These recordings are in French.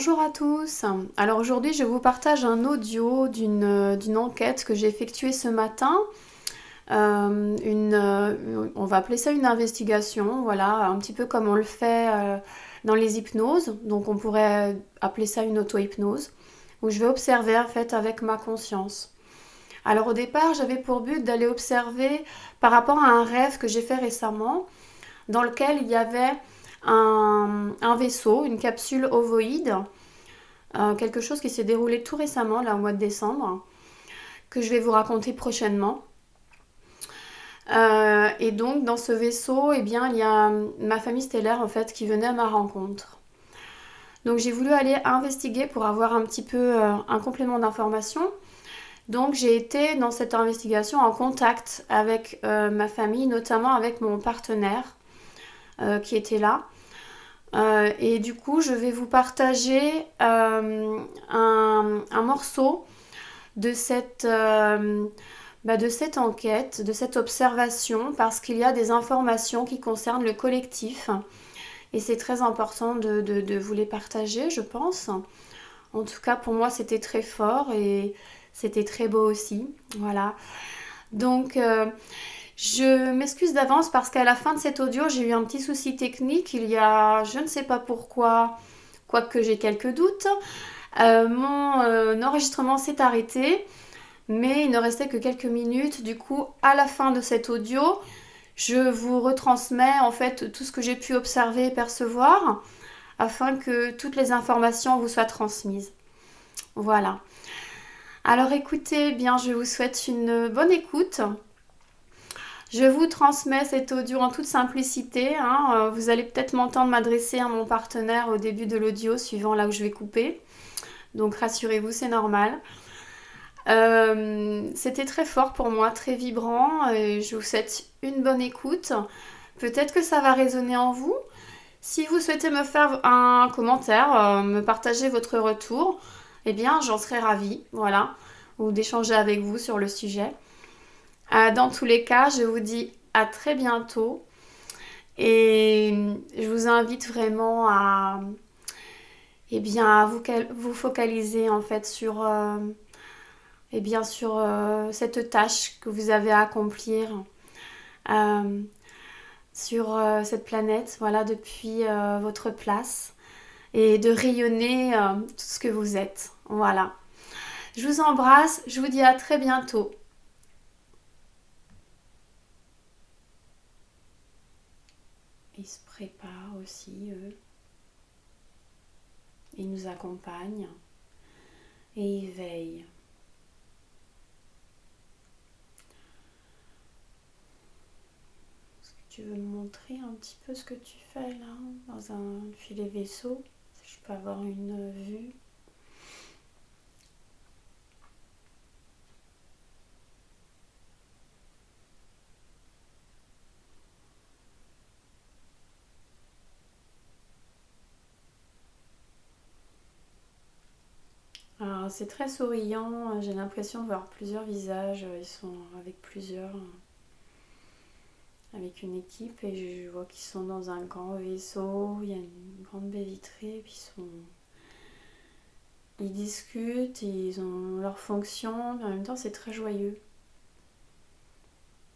Bonjour à tous. Alors aujourd'hui, je vous partage un audio d'une enquête que j'ai effectuée ce matin. On va appeler ça une investigation, voilà, un petit peu comme on le fait dans les hypnoses. Donc on pourrait appeler ça une auto-hypnose, où je vais observer en fait avec ma conscience. Alors au départ, j'avais pour but d'aller observer par rapport à un rêve que j'ai fait récemment, dans lequel il y avait un vaisseau, une capsule ovoïde, quelque chose qui s'est déroulé tout récemment, là au mois de décembre, que je vais vous raconter prochainement. Et donc dans ce vaisseau, eh bien, il y a ma famille stellaire en fait qui venait à ma rencontre. Donc j'ai voulu aller investiguer pour avoir un petit peu un complément d'information. Donc j'ai été dans cette investigation en contact avec ma famille, notamment avec mon partenaire qui était là. Et du coup, je vais vous partager un morceau de de cette enquête, de cette observation, parce qu'il y a des informations qui concernent le collectif. Et c'est très important de vous les partager, je pense. En tout cas, pour moi, c'était très fort et c'était très beau aussi. Voilà. Donc, je m'excuse d'avance parce qu'à la fin de cet audio, j'ai eu un petit souci technique. Il y a, je ne sais pas pourquoi, quoique j'ai quelques doutes, mon enregistrement s'est arrêté, mais il ne restait que quelques minutes. Du coup, à la fin de cet audio, je vous retransmets en fait tout ce que j'ai pu observer et percevoir afin que toutes les informations vous soient transmises. Voilà. Alors écoutez, bien, je vous souhaite une bonne écoute. Je vous transmets cet audio en toute simplicité, hein. Vous allez peut-être m'entendre m'adresser à mon partenaire au début de l'audio, suivant là où je vais couper. Donc rassurez-vous, c'est normal. C'était très fort pour moi, très vibrant. Et je vous souhaite une bonne écoute. Peut-être que ça va résonner en vous. Si vous souhaitez me faire un commentaire, me partager votre retour, eh bien j'en serais ravie, voilà, ou d'échanger avec vous sur le sujet. Dans tous les cas, je vous dis à très bientôt et je vous invite vraiment eh bien, à vous focaliser en fait sur, sur cette tâche que vous avez à accomplir euh, sur cette planète, voilà, depuis votre place et de rayonner tout ce que vous êtes. Voilà. Je vous embrasse, je vous dis à très bientôt. Ils se préparent aussi, eux. Ils nous accompagnent et ils veillent. Est-ce que tu veux me montrer un petit peu ce que tu fais là, dans un filet vaisseau? Si je peux avoir une vue. Alors, c'est très souriant, j'ai l'impression de voir plusieurs visages, ils sont avec une équipe et je vois qu'ils sont dans un grand vaisseau, il y a une grande baie vitrée, et puis ils discutent, ils ont leur fonction, mais en même temps c'est très joyeux.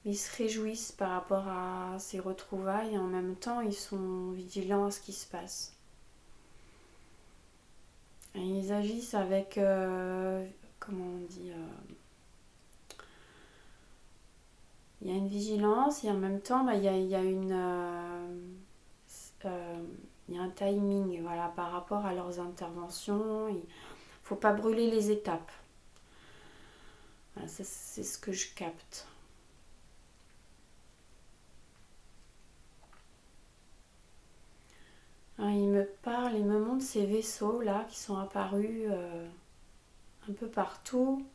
Ils se réjouissent par rapport à ces retrouvailles et en même temps ils sont vigilants à ce qui se passe. Et ils agissent avec, comment on dit, il y a une vigilance et en même temps il y a il y a un timing, voilà, par rapport à leurs interventions. Il ne faut pas brûler les étapes. Voilà, c'est ce que je capte. Alors, il me parle, il me montre ces vaisseaux là qui sont apparus un peu partout.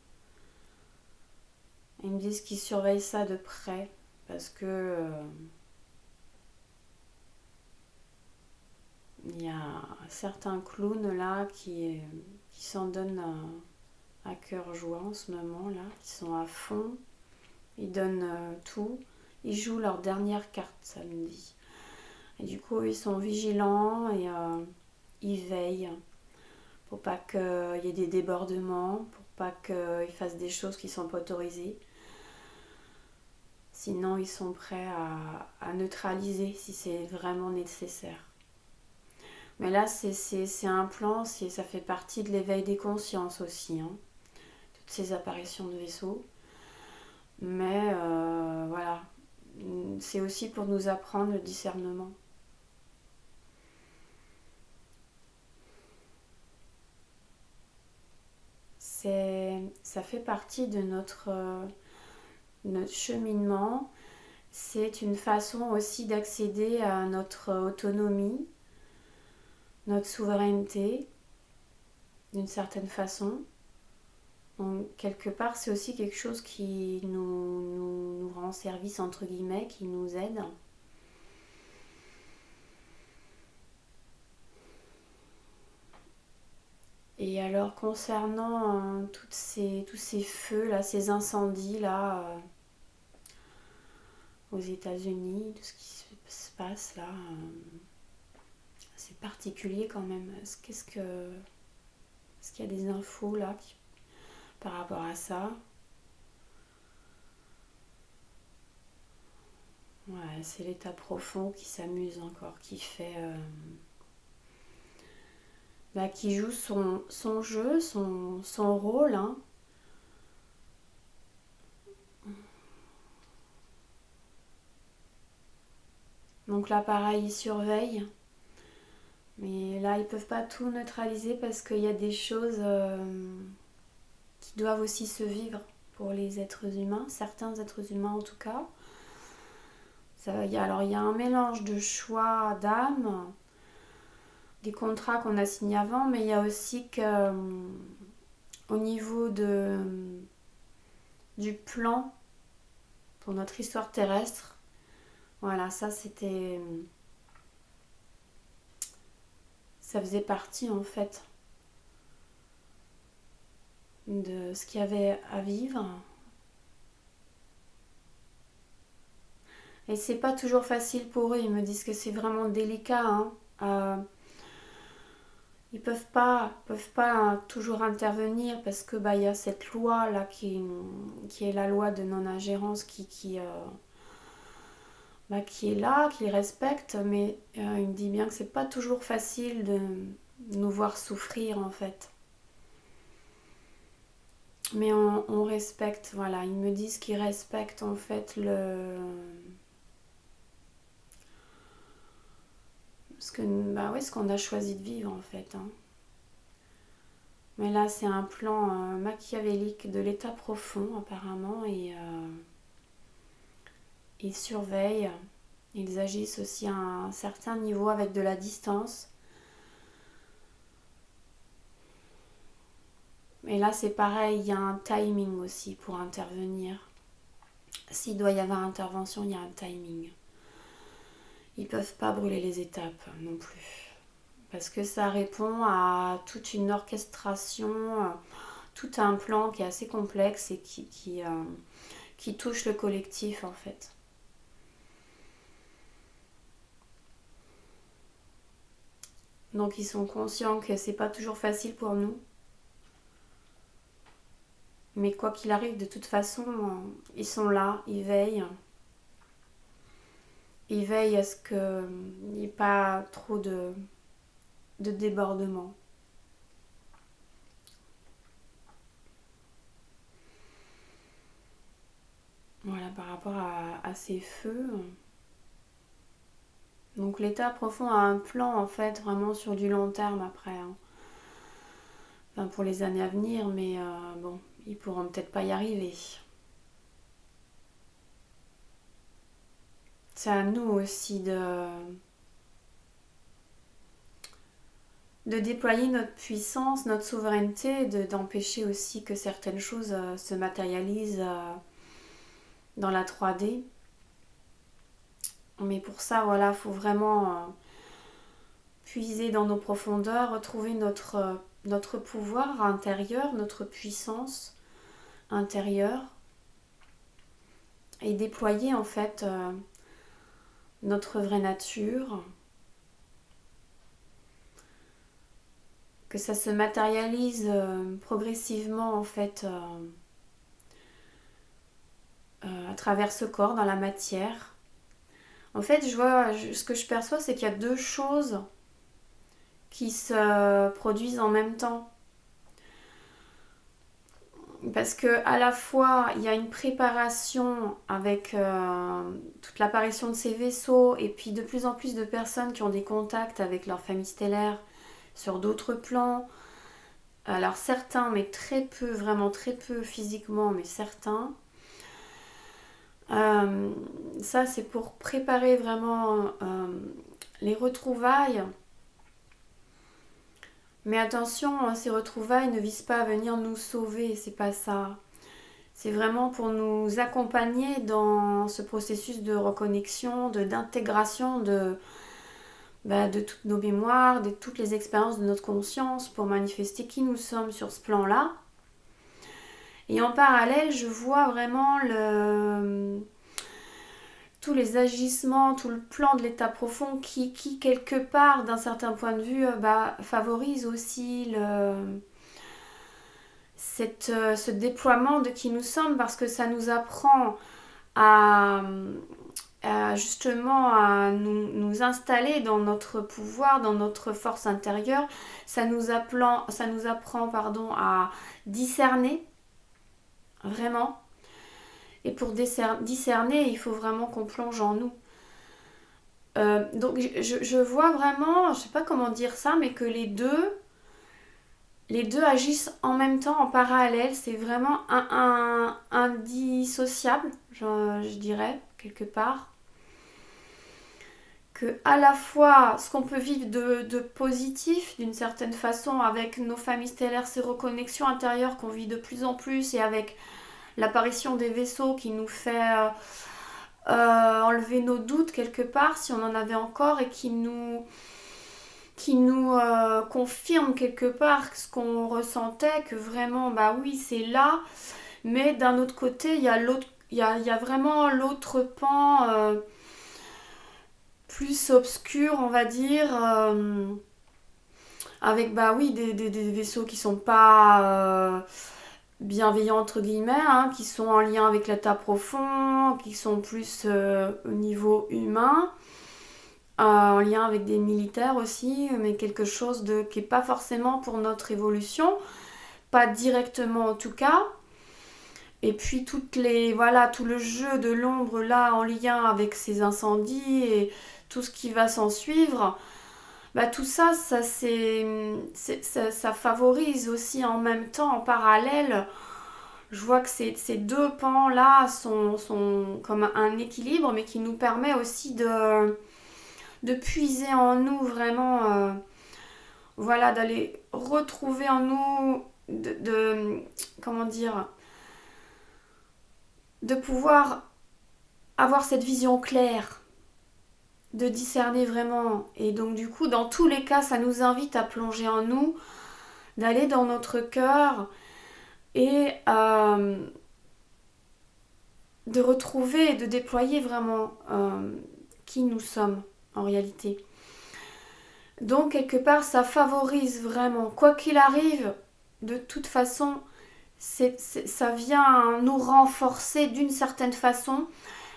Ils me disent qu'ils surveillent ça de près parce que il y a certains clowns là qui s'en donnent à cœur joie en ce moment là, qui sont à fond, ils donnent tout, ils jouent leur dernière carte samedi. Et du coup ils sont vigilants et ils veillent Pour pas qu'il y ait des débordements, pour pas qu'ils fassent des choses qui ne sont pas autorisées. Sinon, ils sont prêts à neutraliser si c'est vraiment nécessaire. Mais là, c'est un plan, ça fait partie de l'éveil des consciences aussi, hein, toutes ces apparitions de vaisseaux. Mais voilà, c'est aussi pour nous apprendre le discernement. Ça fait partie de notre cheminement. C'est une façon aussi d'accéder à notre autonomie, notre souveraineté, d'une certaine façon. Donc, quelque part, c'est aussi quelque chose qui nous rend service, entre guillemets, qui nous aide. Et alors, concernant tous ces feux, là, ces incendies, là, aux États-Unis, tout ce qui se passe, là, c'est particulier quand même. Est-ce qu'il y a des infos, là, par rapport à ça? Ouais, c'est l'état profond qui s'amuse encore, qui fait... qui joue son jeu, son rôle, hein. Donc là, pareil, ils surveillent. Mais là, ils peuvent pas tout neutraliser parce qu'il y a des choses qui doivent aussi se vivre pour les êtres humains, certains êtres humains en tout cas. Alors, il y a un mélange de choix d'âme, des contrats qu'on a signés avant, mais il y a aussi que au niveau du plan pour notre histoire terrestre, voilà, ça faisait partie en fait de ce qu'il y avait à vivre. Et c'est pas toujours facile pour eux, ils me disent que c'est vraiment délicat, hein. Ils peuvent pas toujours intervenir parce que il y a cette loi là qui est la loi de non-ingérence qui est là, qui respecte, mais il me dit bien que c'est pas toujours facile de nous voir souffrir en fait. Mais on respecte, voilà, ils me disent qu'ils respectent en fait ce qu'on a choisi de vivre en fait, hein. Mais là c'est un plan machiavélique de l'état profond apparemment et ils surveillent, ils agissent aussi à un certain niveau avec de la distance. Et là c'est pareil, il y a un timing aussi pour intervenir. S'il doit y avoir intervention, il y a un timing. Ils ne peuvent pas brûler les étapes non plus. Parce que ça répond à toute une orchestration, tout un plan qui est assez complexe et qui touche le collectif en fait. Donc ils sont conscients que c'est pas toujours facile pour nous. Mais quoi qu'il arrive, de toute façon, ils sont là, ils veillent. Ils veillent à ce qu'il n'y ait pas trop de débordement. Voilà, par rapport à ces feux. Donc l'état profond a un plan en fait vraiment sur du long terme après, hein. Enfin, pour les années à venir, mais bon, ils pourront peut-être pas y arriver. C'est à nous aussi de déployer notre puissance, notre souveraineté, d'empêcher aussi que certaines choses se matérialisent dans la 3D. Mais pour ça, voilà, il faut vraiment puiser dans nos profondeurs, retrouver notre pouvoir intérieur, notre puissance intérieure et déployer en fait notre vraie nature que ça se matérialise progressivement en fait à travers ce corps, dans la matière. En fait, ce que je perçois, c'est qu'il y a deux choses qui se produisent en même temps. Parce que à la fois, il y a une préparation avec toute l'apparition de ces vaisseaux et puis de plus en plus de personnes qui ont des contacts avec leur famille stellaire sur d'autres plans. Alors certains, mais très peu, vraiment très peu physiquement, mais certains. Ça, c'est pour préparer vraiment les retrouvailles. Mais attention, ces retrouvailles ne visent pas à venir nous sauver, c'est pas ça. C'est vraiment pour nous accompagner dans ce processus de reconnexion, d'intégration de toutes nos mémoires, de toutes les expériences de notre conscience pour manifester qui nous sommes sur ce plan-là. Et en parallèle, je vois vraiment tous les agissements, tout le plan de l'état profond qui quelque part, d'un certain point de vue, favorise aussi ce déploiement de qui nous sommes parce que ça nous apprend justement à nous installer dans notre pouvoir, dans notre force intérieure. Ça nous apprend à discerner, vraiment. Et pour discerner, il faut vraiment qu'on plonge en nous. Donc je vois vraiment, je sais pas comment dire ça, mais que les deux agissent en même temps, en parallèle. C'est vraiment indissociable, je dirais, quelque part. Que à la fois, ce qu'on peut vivre de positif, d'une certaine façon, avec nos familles stellaires, ces reconnexions intérieures qu'on vit de plus en plus, et avec l'apparition des vaisseaux qui nous fait enlever nos doutes quelque part, si on en avait encore, et qui nous confirme quelque part ce qu'on ressentait, que vraiment, bah oui, c'est là, mais d'un autre côté, il y a vraiment l'autre pan plus obscur, on va dire, avec, bah oui, des vaisseaux qui sont pas bienveillants, entre guillemets, hein, qui sont en lien avec l'état profond, qui sont plus au niveau humain, en lien avec des militaires aussi, mais quelque chose qui n'est pas forcément pour notre évolution, pas directement en tout cas. Et puis tout le jeu de l'ombre là en lien avec ces incendies et tout ce qui va s'en suivre, bah tout ça, ça favorise aussi en même temps, en parallèle. Je vois que ces deux pans là sont comme un équilibre, mais qui nous permet aussi de puiser en nous vraiment, d'aller retrouver en nous, comment dire, de pouvoir avoir cette vision claire, de discerner vraiment. Et donc du coup, dans tous les cas, ça nous invite à plonger en nous, d'aller dans notre cœur et de retrouver et de déployer vraiment qui nous sommes en réalité. Donc quelque part, ça favorise vraiment, quoi qu'il arrive, de toute façon, ça vient nous renforcer d'une certaine façon,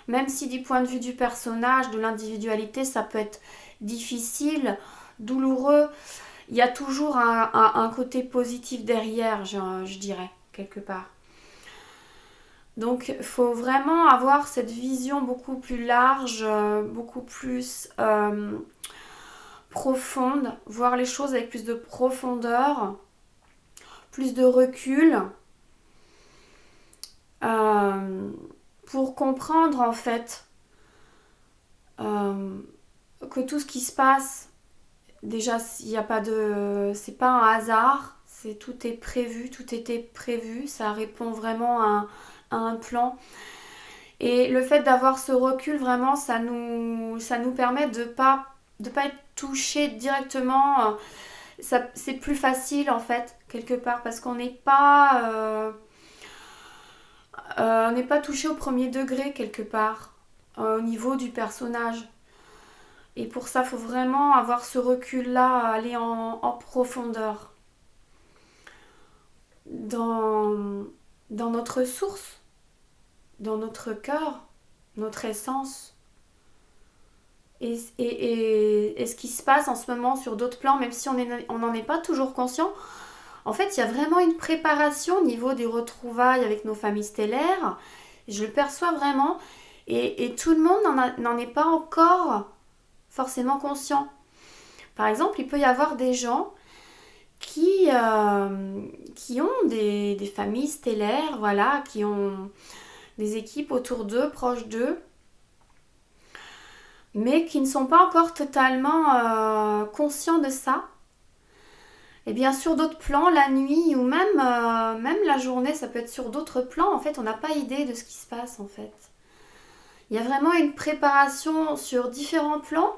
même si du point de vue du personnage, de l'individualité, ça peut être difficile, douloureux, il y a toujours un côté positif derrière, je dirais, quelque part. Donc il faut vraiment avoir cette vision beaucoup plus large, beaucoup plus profonde, voir les choses avec plus de profondeur, plus de recul, pour comprendre en fait que tout ce qui se passe, déjà il n'y a pas c'est pas un hasard, tout est prévu, tout était prévu, ça répond vraiment à un plan. Et le fait d'avoir ce recul, vraiment, ça nous permet de pas être touché directement. C'est plus facile en fait, quelque part, parce qu'on n'est pas touché au premier degré, quelque part, au niveau du personnage. Et pour ça, il faut vraiment avoir ce recul-là, aller en profondeur. dans, dans notre source, dans notre cœur, notre essence. Et ce qui se passe en ce moment sur d'autres plans, même si on n'en est pas toujours conscient, en fait, il y a vraiment une préparation au niveau des retrouvailles avec nos familles stellaires. Je le perçois vraiment. Et tout le monde n'en est pas encore forcément conscient. Par exemple, il peut y avoir des gens qui ont des familles stellaires, voilà, qui ont des équipes autour d'eux, proches d'eux, mais qui ne sont pas encore totalement conscients de ça. Et bien sur d'autres plans, la nuit ou même la journée, ça peut être sur d'autres plans, en fait, on n'a pas idée de ce qui se passe en fait. Il y a vraiment une préparation sur différents plans.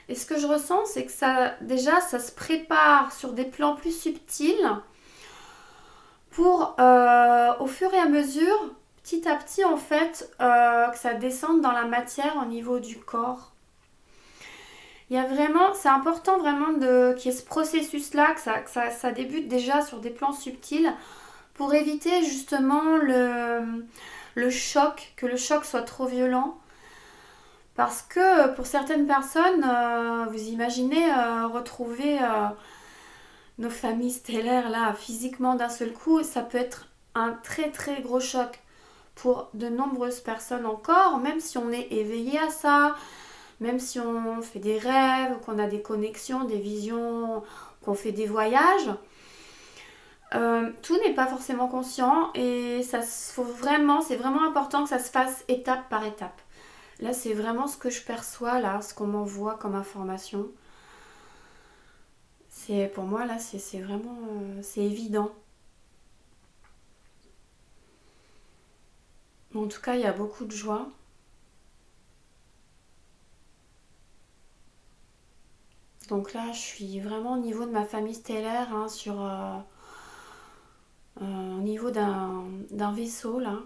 Et ce que je ressens, c'est que ça se prépare sur des plans plus subtils pour, au fur et à mesure, petit à petit, en fait, que ça descende dans la matière au niveau du corps. Il y a vraiment, c'est important vraiment qu'il y ait ce processus-là, que ça débute déjà sur des plans subtils pour éviter justement le choc, que le choc soit trop violent. Parce que pour certaines personnes, vous imaginez retrouver nos familles stellaires là physiquement d'un seul coup, ça peut être un très très gros choc pour de nombreuses personnes encore, même si on est éveillé à ça, même si on fait des rêves, qu'on a des connexions, des visions, qu'on fait des voyages. Tout n'est pas forcément conscient et c'est vraiment important que ça se fasse étape par étape. Là, c'est vraiment ce que je perçois, là, ce qu'on m'envoie comme information. Pour moi, là, c'est vraiment, c'est évident. En tout cas, il y a beaucoup de joie. Donc là, je suis vraiment au niveau de ma famille stellaire, hein, au niveau d'un vaisseau, là.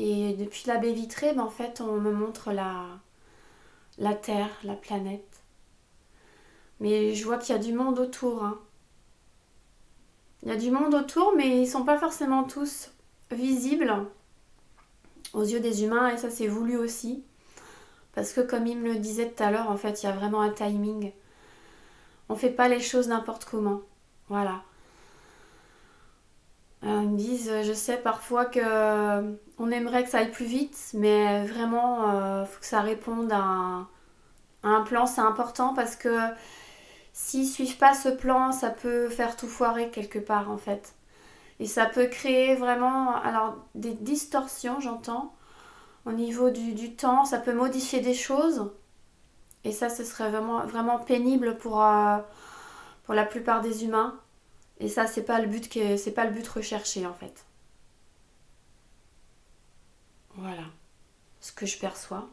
Et depuis la baie vitrée, ben, en fait, on me montre la Terre, la planète. Mais je vois qu'il y a du monde autour, hein. Il y a du monde autour, mais ils sont pas forcément tous visibles aux yeux des humains, et ça c'est voulu aussi. Parce que comme il me le disait tout à l'heure, en fait, il y a vraiment un timing. On fait pas les choses n'importe comment. Voilà. Ils me disent, je sais parfois que on aimerait que ça aille plus vite, mais vraiment, faut que ça réponde à un plan, c'est important parce que s'ils suivent pas ce plan, ça peut faire tout foirer quelque part en fait. Et ça peut créer vraiment alors des distorsions, j'entends, au niveau du temps. Ça peut modifier des choses. Et ça, ce serait vraiment, vraiment pénible pour la plupart des humains. Et ça, c'est pas le but recherché en fait. Voilà ce que je perçois.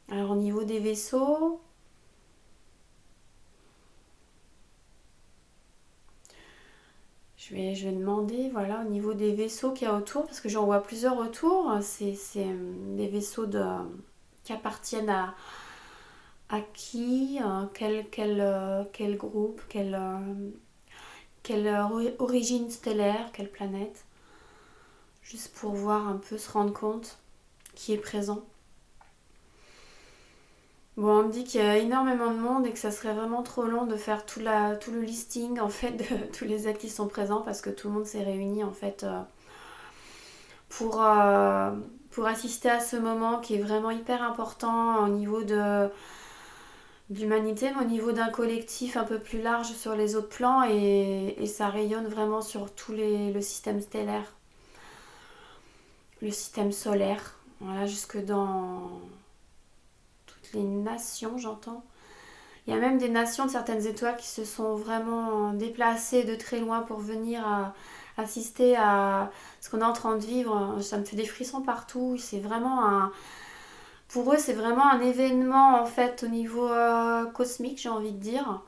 Alors au niveau des vaisseaux, je vais demander, voilà, au niveau des vaisseaux qu'il y a autour, parce que j'en vois plusieurs autour, c'est des vaisseaux qui appartiennent à qui, quel groupe, quelle origine stellaire, quelle planète, juste pour voir un peu, se rendre compte qui est présent. Bon, on me dit qu'il y a énormément de monde et que ça serait vraiment trop long de faire tout le listing en fait de tous les êtres qui sont présents parce que tout le monde s'est réuni en fait pour, euh, pour assister à ce moment qui est vraiment hyper important au niveau de l'humanité, mais au niveau d'un collectif un peu plus large sur les autres plans et ça rayonne vraiment sur le système stellaire, le système solaire, voilà, jusque dans toutes les nations, j'entends. Il y a même des nations de certaines étoiles qui se sont vraiment déplacées de très loin pour venir assister à ce qu'on est en train de vivre. Ça me fait des frissons partout. Pour eux, c'est vraiment un événement en fait au niveau cosmique, j'ai envie de dire,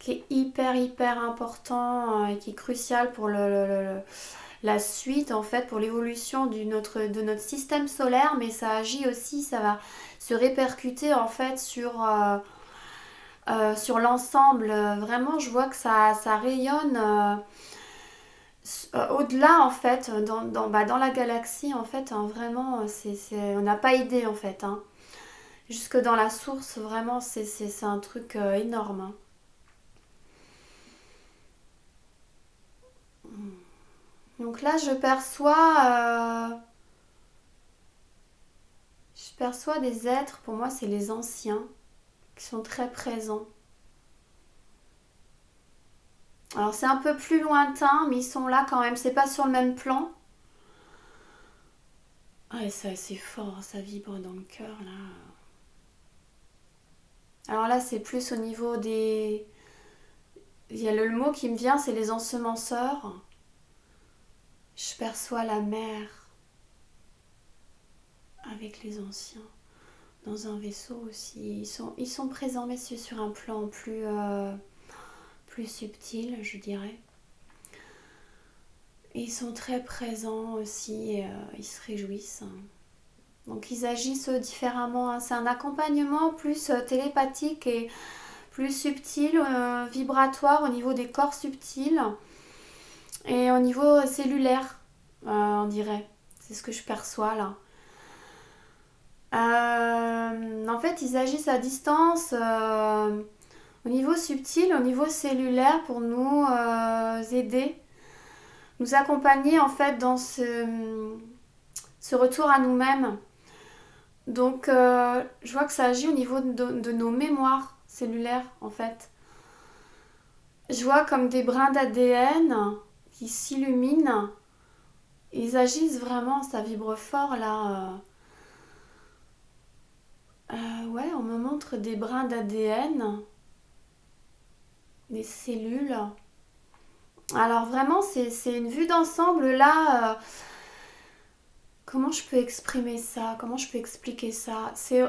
qui est hyper important et qui est crucial pour la suite, en fait, pour l'évolution de notre système solaire, mais ça agit aussi, ça va se répercuter, en fait, sur l'ensemble. Vraiment, je vois que ça rayonne au-delà, en fait, dans la galaxie, en fait, hein, vraiment, on n'a pas idée, en fait, hein. Jusque dans la source, vraiment, c'est un truc énorme, hein. Donc là, je perçois des êtres, pour moi, c'est les anciens, qui sont très présents. Alors c'est un peu plus lointain, mais ils sont là quand même. C'est pas sur le même plan. Ah, et ça, c'est fort, ça vibre dans le cœur là. Alors là, c'est plus au niveau des. Il y a le mot qui me vient, c'est les ensemenceurs. Je perçois la mer avec les anciens. Dans un vaisseau aussi. Ils sont présents, mais c'est sur un plan plus subtil, je dirais. Et ils sont très présents aussi, ils se réjouissent. Donc ils agissent différemment, hein. C'est un accompagnement plus télépathique et plus subtil, vibratoire au niveau des corps subtils et au niveau cellulaire, on dirait. C'est ce que je perçois là. En fait, ils agissent à distance au niveau subtil, au niveau cellulaire pour nous aider, nous accompagner en fait dans ce retour à nous-mêmes. Donc, je vois que ça agit au niveau de nos mémoires cellulaires, en fait. Je vois comme des brins d'ADN qui s'illuminent. Ils agissent vraiment, ça vibre fort, là. Ouais, on me montre des brins d'ADN, des cellules. Alors, vraiment, c'est une vue d'ensemble, là. Comment je peux exprimer ça? Comment je peux expliquer ça? C'est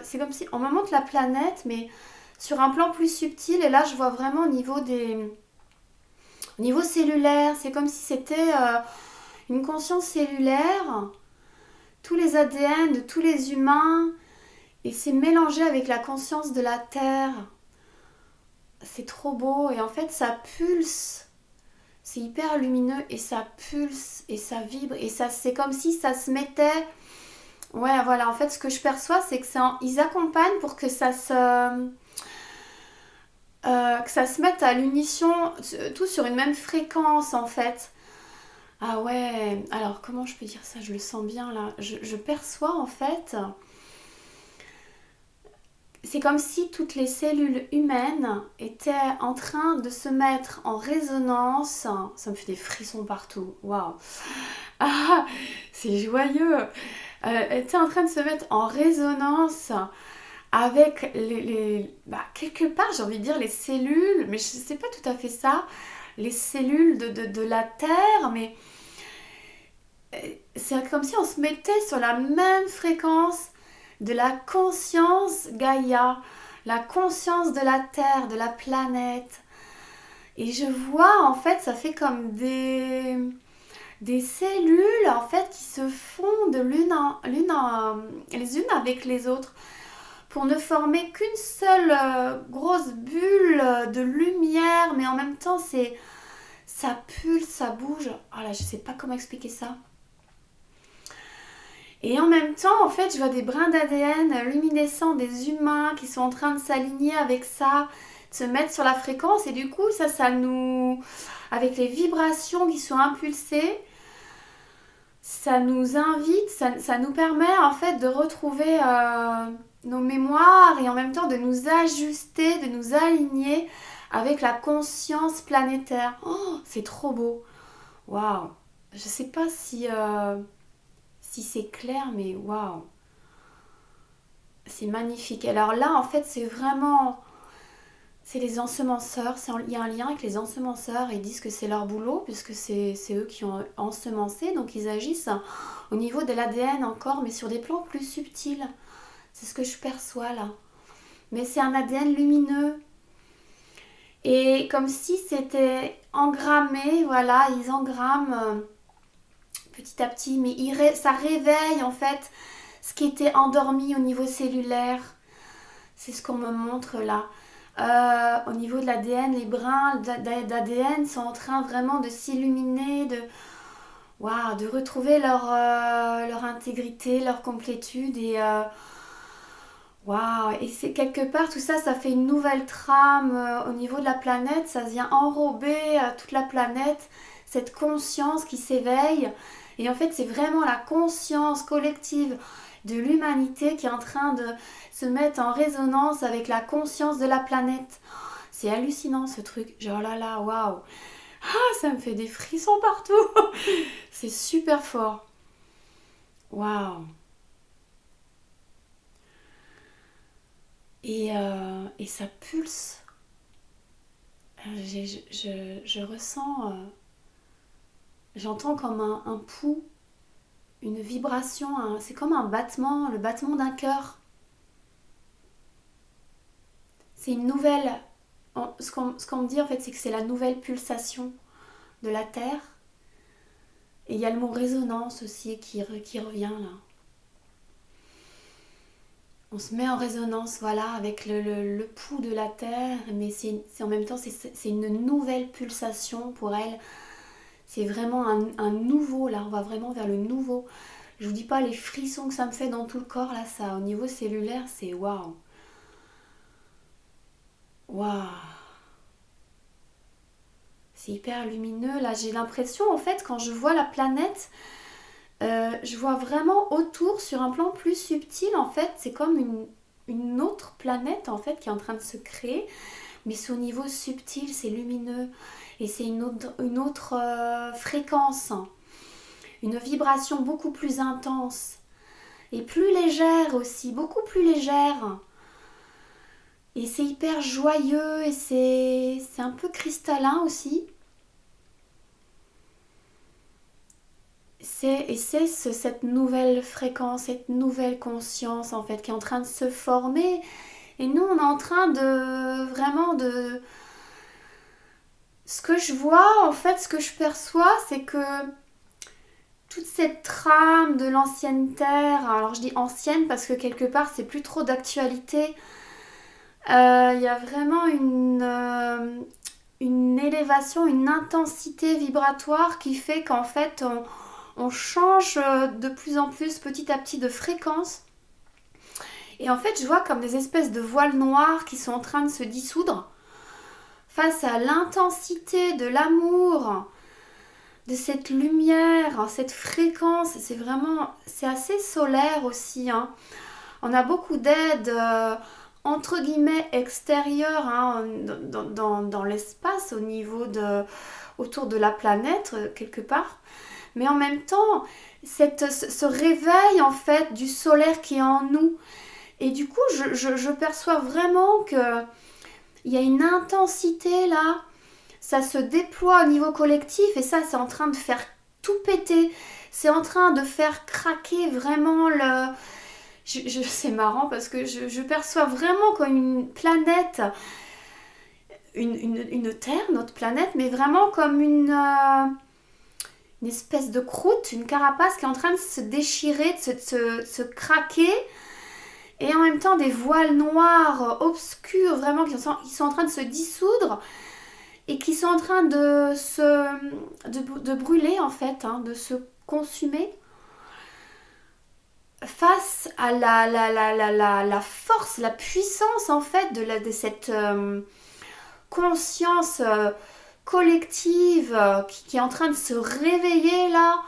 c'est comme si on me montre la planète, mais sur un plan plus subtil. Et là, je vois vraiment au niveau cellulaire. C'est comme si c'était une conscience cellulaire, tous les ADN de tous les humains, et c'est mélangé avec la conscience de la Terre. C'est trop beau. Et en fait, ça pulse. C'est hyper lumineux et ça pulse et ça vibre et ça c'est comme si ça se mettait. Ouais, voilà, en fait ce que je perçois c'est que ils accompagnent pour que ça se mette à l'unition, tout sur une même fréquence en fait. Ah ouais, alors comment je peux dire ça? Je le sens bien là. Je perçois en fait, c'est comme si toutes les cellules humaines étaient en train de se mettre en résonance. Ça me fait des frissons partout. Waouh! Ah, c'est joyeux! Étaient en train de se mettre en résonance avec quelque part, j'ai envie de dire les cellules, mais je sais pas tout à fait ça, les cellules de la Terre, mais c'est comme si on se mettait sur la même fréquence de la conscience Gaïa, la conscience de la Terre, de la planète. Et je vois, en fait, ça fait comme des cellules, en fait, qui se fondent les unes avec les autres pour ne former qu'une seule grosse bulle de lumière, mais en même temps, ça pulse, ça bouge. Oh là, je sais pas comment expliquer ça. Et en même temps, en fait, je vois des brins d'ADN luminescents des humains qui sont en train de s'aligner avec ça, de se mettre sur la fréquence. Et du coup, ça nous... Avec les vibrations qui sont impulsées, ça nous invite, ça nous permet en fait de retrouver nos mémoires et en même temps de nous ajuster, de nous aligner avec la conscience planétaire. Oh, c'est trop beau. Waouh. Je sais pas si c'est clair, mais waouh, c'est magnifique. Alors là, en fait, c'est les ensemenceurs. Il y a un lien avec les ensemenceurs. Ils disent que c'est leur boulot, puisque c'est eux qui ont ensemencé. Donc ils agissent au niveau de l'ADN encore, mais sur des plans plus subtils. C'est ce que je perçois là. mais c'est un ADN lumineux. Et comme si c'était engrammé, voilà, ils engramment petit à petit, mais ça réveille en fait ce qui était endormi au niveau cellulaire. C'est ce qu'on me montre là. Au niveau de l'ADN, les brins d'ADN sont en train vraiment de s'illuminer, waouh, de retrouver leur intégrité, leur complétude. Et waouh, et c'est quelque part, tout ça, ça fait une nouvelle trame au niveau de la planète. Ça vient enrober toute la planète, cette conscience qui s'éveille. Et en fait, c'est vraiment la conscience collective de l'humanité qui est en train de se mettre en résonance avec la conscience de la planète. C'est hallucinant ce truc. Genre là là, waouh. Ah, ça me fait des frissons partout. C'est super fort. Waouh. Et ça pulse. Je ressens, j'entends comme un pouls, une vibration, c'est comme un battement, le battement d'un cœur. C'est une nouvelle, ce qu'on me dit en fait, c'est que c'est la nouvelle pulsation de la Terre. Et il y a le mot résonance aussi qui revient là. On se met en résonance, voilà, avec le pouls de la Terre, mais c'est en même temps, c'est une nouvelle pulsation pour elle. C'est vraiment un nouveau, là, on va vraiment vers le nouveau. Je vous dis pas les frissons que ça me fait dans tout le corps, là, ça, au niveau cellulaire, c'est waouh. Waouh. C'est hyper lumineux, là, j'ai l'impression, en fait, quand je vois la planète, je vois vraiment autour, sur un plan plus subtil, en fait, c'est comme une autre planète, en fait, qui est en train de se créer, mais c'est au niveau subtil, c'est lumineux, et c'est une autre fréquence, une vibration beaucoup plus intense, et plus légère aussi, beaucoup plus légère. Et c'est hyper joyeux, et c'est un peu cristallin aussi. C'est cette nouvelle fréquence, cette nouvelle conscience en fait qui est en train de se former. Et nous, on est en train de vraiment de... Ce que je vois, en fait, ce que je perçois, c'est que toute cette trame de l'ancienne Terre, alors je dis ancienne parce que quelque part, c'est plus trop d'actualité. Il y a vraiment une élévation, une intensité vibratoire qui fait qu'en fait, on change de plus en plus petit à petit de fréquence. Et en fait, je vois comme des espèces de voiles noirs qui sont en train de se dissoudre face à l'intensité de l'amour, de cette lumière, cette fréquence. C'est assez solaire aussi, hein. On a beaucoup d'aide, entre guillemets, extérieure, hein, dans l'espace, autour de la planète, quelque part. Mais en même temps, ce réveil, en fait, du solaire qui est en nous. Et du coup, je perçois vraiment qu'il y a une intensité là, ça se déploie au niveau collectif et ça, c'est en train de faire tout péter. C'est en train de faire craquer vraiment le... c'est marrant parce que je perçois vraiment comme une planète, une Terre, notre planète, mais vraiment comme une espèce de croûte, une carapace qui est en train de se déchirer, de se craquer. Et en même temps des voiles noirs obscurs vraiment qui sont en train de se dissoudre et qui sont en train de brûler en fait, hein, de se consumer face à la force, la puissance en fait de cette conscience collective qui est en train de se réveiller là.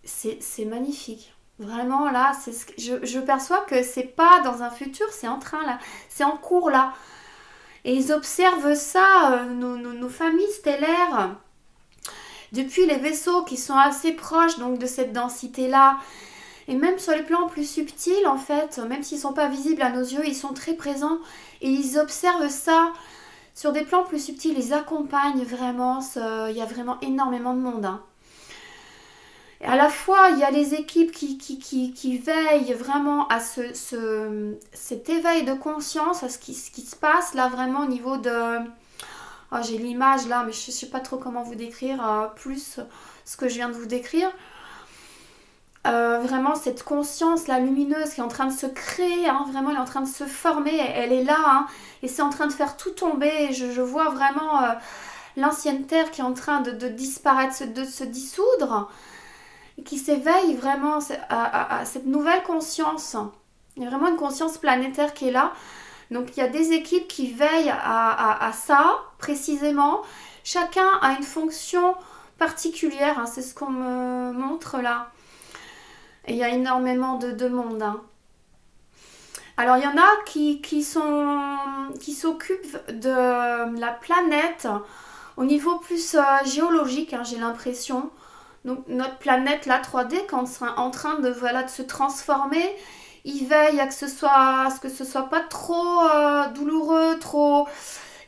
C'est magnifique. Vraiment là, je perçois que c'est pas dans un futur, c'est en train là, c'est en cours là. Et ils observent ça, nos familles stellaires, depuis les vaisseaux qui sont assez proches donc de cette densité là. Et même sur les plans plus subtils en fait, même s'ils sont pas visibles à nos yeux, ils sont très présents et ils observent ça. Sur des plans plus subtils, ils accompagnent vraiment, il y a vraiment énormément de monde, hein. Et à la fois, il y a les équipes qui veillent vraiment à cet éveil de conscience, à ce qui se passe là vraiment au niveau de... Oh, j'ai l'image là, mais je ne sais pas trop comment vous décrire plus ce que je viens de vous décrire. Vraiment cette conscience là lumineuse qui est en train de se créer, hein, vraiment elle est en train de se former, elle est là, hein, et c'est en train de faire tout tomber. Je vois vraiment l'ancienne terre qui est en train de disparaître, de se dissoudre, et qui s'éveille vraiment à cette nouvelle conscience. Il y a vraiment une conscience planétaire qui est là. Donc il y a des équipes qui veillent à ça précisément. Chacun a une fonction particulière, hein, c'est ce qu'on me montre là. Et il y a énormément de monde. Hein. Alors il y en a qui s'occupent de la planète au niveau plus géologique, hein, j'ai l'impression. Donc notre planète, la 3D, quand c'est en train de, voilà, de se transformer, ils veillent à ce que ce soit pas trop douloureux,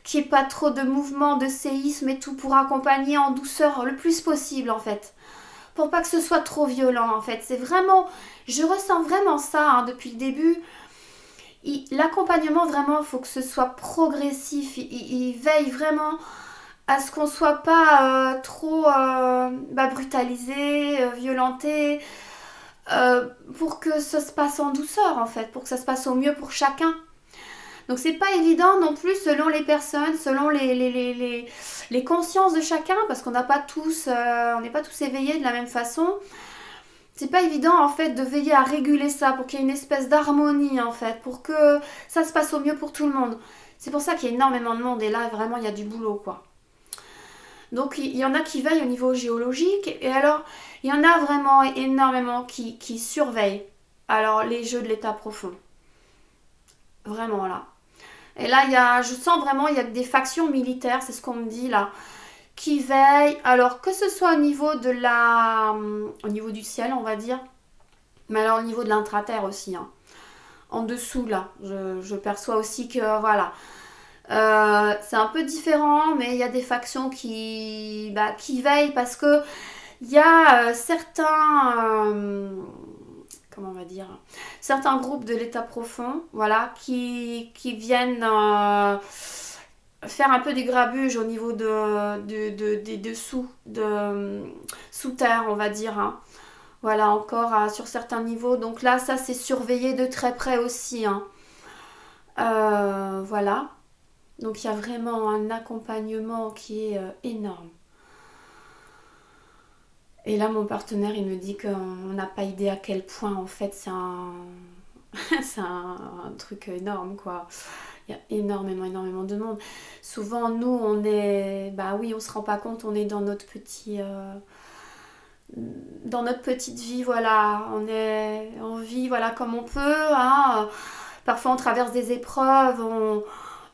qu'il n'y ait pas trop de mouvements, de séismes et tout, pour accompagner en douceur le plus possible en fait. Pour pas que ce soit trop violent en fait. C'est vraiment, je ressens vraiment ça hein, depuis le début. L'accompagnement vraiment, il faut que ce soit progressif. Il veille vraiment à ce qu'on soit pas trop brutalisé, violenté, pour que ça se passe en douceur en fait, pour que ça se passe au mieux pour chacun. Donc c'est pas évident non plus selon les personnes, selon les consciences de chacun, parce qu'on n'a pas tous, on n'est pas tous éveillés de la même façon. C'est pas évident en fait de veiller à réguler ça pour qu'il y ait une espèce d'harmonie en fait, pour que ça se passe au mieux pour tout le monde. C'est pour ça qu'il y a énormément de monde et là vraiment il y a du boulot quoi. Donc il y en a qui veillent au niveau géologique et alors il y en a vraiment énormément qui surveillent. Alors les jeux de l'état profond. Vraiment là. Et là, je sens vraiment, il y a des factions militaires, c'est ce qu'on me dit là, qui veillent. Alors, que ce soit au niveau du ciel, on va dire, mais alors au niveau de l'intraterre aussi. Hein. En dessous, là, je perçois aussi que, voilà, c'est un peu différent, mais il y a des factions qui veillent parce que il y a certains... comment on va dire, certains groupes de l'état profond, voilà, qui viennent faire un peu des grabuges au niveau des dessous, sous terre, on va dire. Hein. Voilà, encore sur certains niveaux. Donc là, ça, c'est surveillé de très près aussi. Hein. Voilà. Donc il y a vraiment un accompagnement qui est énorme. Et là, mon partenaire, il me dit qu'on n'a pas idée à quel point, en fait, c'est c'est un truc énorme, quoi. Il y a énormément de monde. Souvent, nous, on est... Bah oui, on se rend pas compte, on est dans notre dans notre petite vie, voilà. On vit, voilà, comme on peut, hein. Parfois, on traverse des épreuves,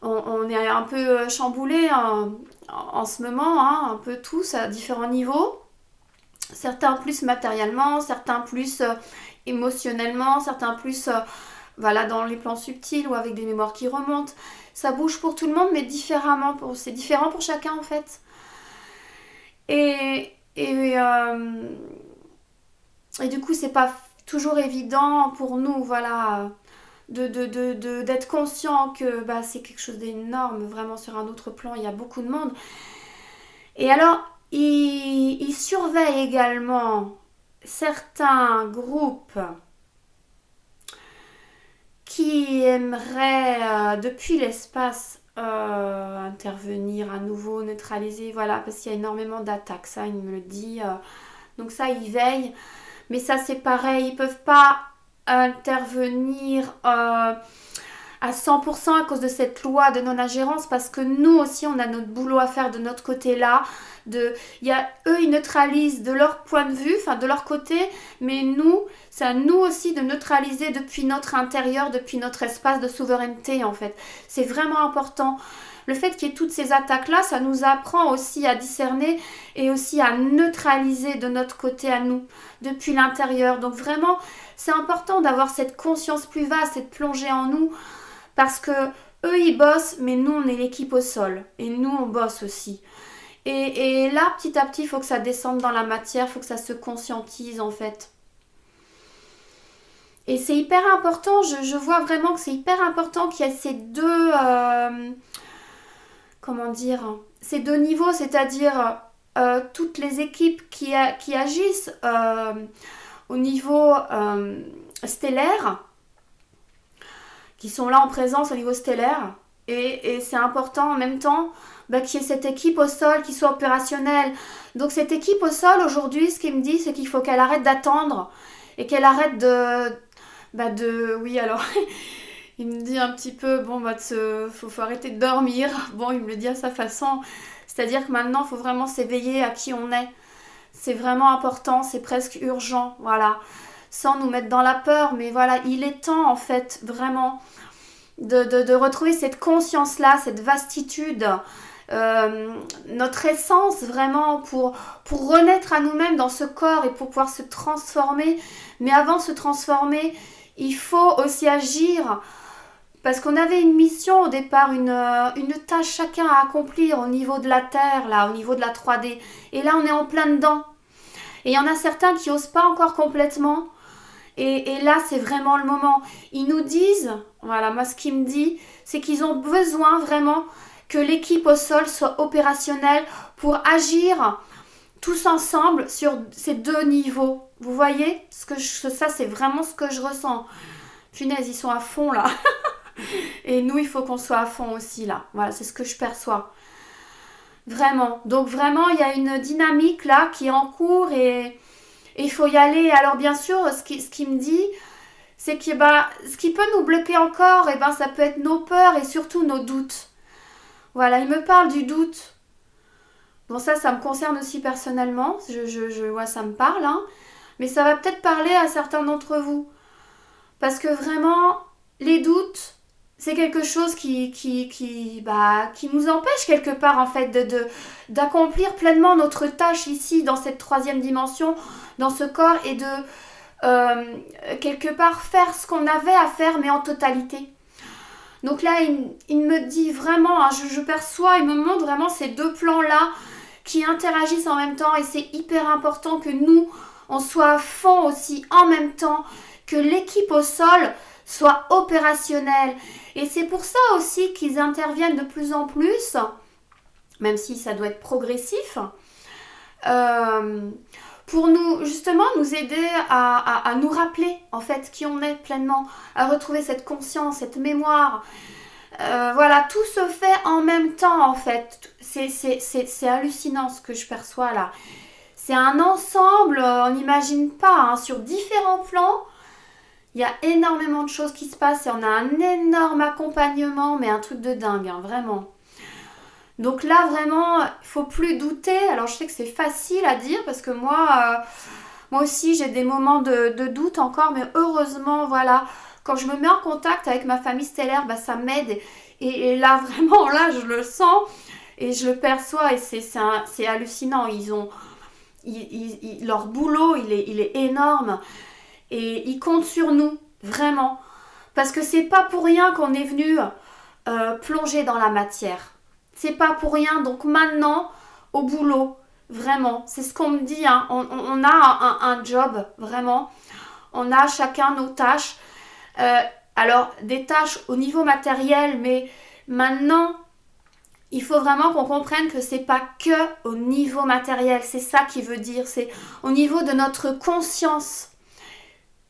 on est un peu chamboulé hein, en ce moment, hein, un peu tous, à différents niveaux. Certains plus matériellement, certains plus émotionnellement, certains plus voilà, dans les plans subtils ou avec des mémoires qui remontent. Ça bouge pour tout le monde, mais différemment. C'est différent pour chacun en fait. Et, et, euh, et du coup, c'est pas toujours évident pour nous, voilà, d'être conscient que bah, c'est quelque chose d'énorme, vraiment sur un autre plan, il y a beaucoup de monde. Et alors, il surveille également certains groupes qui aimeraient depuis l'espace intervenir à nouveau, neutraliser, voilà, parce qu'il y a énormément d'attaques, ça il me le dit. Donc ça, il veille. Mais ça, c'est pareil, ils ne peuvent pas intervenir à 100% à cause de cette loi de non-ingérence parce que nous aussi, on a notre boulot à faire de notre côté là. Eux, ils neutralisent de leur point de vue, enfin de leur côté, mais nous, c'est à nous aussi de neutraliser depuis notre intérieur, depuis notre espace de souveraineté en fait. C'est vraiment important. Le fait qu'il y ait toutes ces attaques-là, ça nous apprend aussi à discerner et aussi à neutraliser de notre côté à nous, depuis l'intérieur. Donc vraiment, c'est important d'avoir cette conscience plus vaste et de plonger en nous parce que eux, ils bossent, mais nous, on est l'équipe au sol. Et nous, on bosse aussi. Et là, petit à petit, il faut que ça descende dans la matière, il faut que ça se conscientise en fait. Et c'est hyper important, je vois vraiment que c'est hyper important qu'il y ait ces deux, comment dire, ces deux niveaux, c'est-à-dire toutes les équipes qui agissent au niveau stellaire, qui sont là en présence au niveau stellaire. Et c'est important en même temps qu'il y ait cette équipe au sol qui soit opérationnelle. Donc cette équipe au sol aujourd'hui, ce qu'il me dit, c'est qu'il faut qu'elle arrête d'attendre et qu'elle arrête oui alors il me dit un petit peu faut arrêter de dormir. Bon, il me le dit à sa façon, c'est-à-dire que maintenant il faut vraiment s'éveiller à qui on est. C'est vraiment important, c'est presque urgent, voilà, sans nous mettre dans la peur, mais voilà, il est temps en fait vraiment de retrouver cette conscience-là, cette vastitude, notre essence vraiment pour renaître à nous-mêmes dans ce corps et pour pouvoir se transformer. Mais avant de se transformer, il faut aussi agir parce qu'on avait une mission au départ, une tâche chacun à accomplir au niveau de la Terre, là, au niveau de la 3D. Et là, on est en plein dedans. Et il y en a certains qui n'osent pas encore complètement. Et là, c'est vraiment le moment. Ils nous disent, voilà, moi ce qu'il me dit, c'est qu'ils ont besoin vraiment que l'équipe au sol soit opérationnelle pour agir tous ensemble sur ces deux niveaux. Vous voyez, ça c'est vraiment ce que je ressens. Punaise, ils sont à fond là. Et nous, il faut qu'on soit à fond aussi là. Voilà, c'est ce que je perçois. Vraiment. Donc vraiment, il y a une dynamique là qui est en cours et il faut y aller. Alors bien sûr, ce qui me dit, c'est que ce qui peut nous bloquer encore, ça peut être nos peurs et surtout nos doutes. Voilà, il me parle du doute. Bon, ça me concerne aussi personnellement. Je vois, ça me parle. Hein. Mais ça va peut-être parler à certains d'entre vous. Parce que vraiment, les doutes, c'est quelque chose qui nous empêche quelque part en fait d'accomplir pleinement notre tâche ici dans cette troisième dimension, dans ce corps et de quelque part faire ce qu'on avait à faire mais en totalité. Donc là il me dit vraiment, hein, je perçois, il me montre vraiment ces deux plans là qui interagissent en même temps et c'est hyper important que nous on soit à fond aussi en même temps, que l'équipe au sol soit opérationnelle. Et c'est pour ça aussi qu'ils interviennent de plus en plus, même si ça doit être progressif, pour nous aider à nous rappeler en fait qui on est pleinement, à retrouver cette conscience, cette mémoire. Voilà, tout se fait en même temps en fait. C'est hallucinant ce que je perçois là. C'est un ensemble, on n'imagine pas, hein, sur différents plans. Il y a énormément de choses qui se passent et on a un énorme accompagnement, mais un truc de dingue, hein, vraiment. Donc là, vraiment, il ne faut plus douter. Alors, je sais que c'est facile à dire parce que moi aussi, j'ai des moments de doute encore, mais heureusement, voilà, quand je me mets en contact avec ma famille stellaire, ça m'aide. Et là, vraiment, là, je le sens et je le perçois et c'est hallucinant. Leur boulot, il est énorme. Et ils comptent sur nous, vraiment. Parce que c'est pas pour rien qu'on est venu plonger dans la matière. C'est pas pour rien. Donc maintenant, au boulot, vraiment. C'est ce qu'on me dit. Hein. On a un job, vraiment. On a chacun nos tâches. Alors, des tâches au niveau matériel, mais maintenant, il faut vraiment qu'on comprenne que c'est pas que au niveau matériel. C'est ça qui veut dire. C'est au niveau de notre conscience.